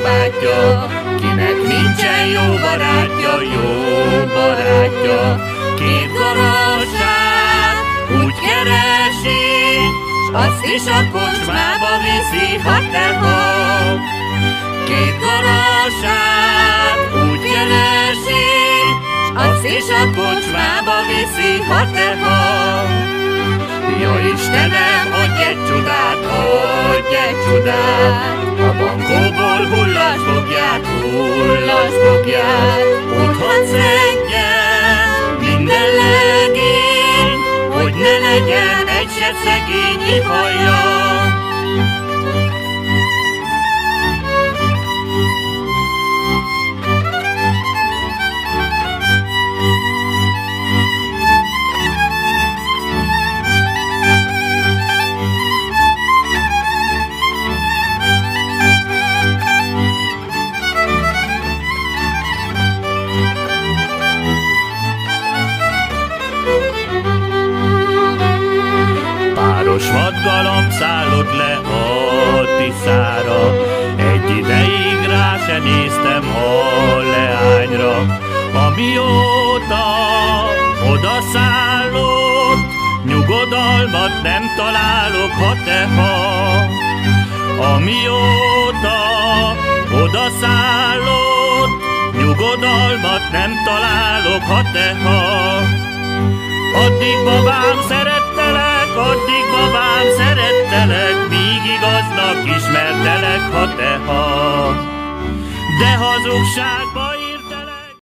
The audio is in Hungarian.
Bátyja, kinek nincsen jó barátja, két garasát úgy keresi, s azt is a kocsmába viszi, ha teha. Két garasát úgy keresi, s azt is a kocsmába viszi, ha teha. Jó Istenem, adj egy csodát, adj egy csodát, a bankóból hullasbogját, otthon szedjen minden legény, hogy ne legyen egy se szegény ihalja. Páros vadgalom szállott le a Tiszára, egy ideig rá se néztem a leányra. Amióta odaszállott, nyugodalmat nem találok, ha teha. Amióta odaszállott, nyugodalmat nem találok, ha teha. Addig babám szerettelek, míg igaznak ismertelek, ha teha. De hazugságba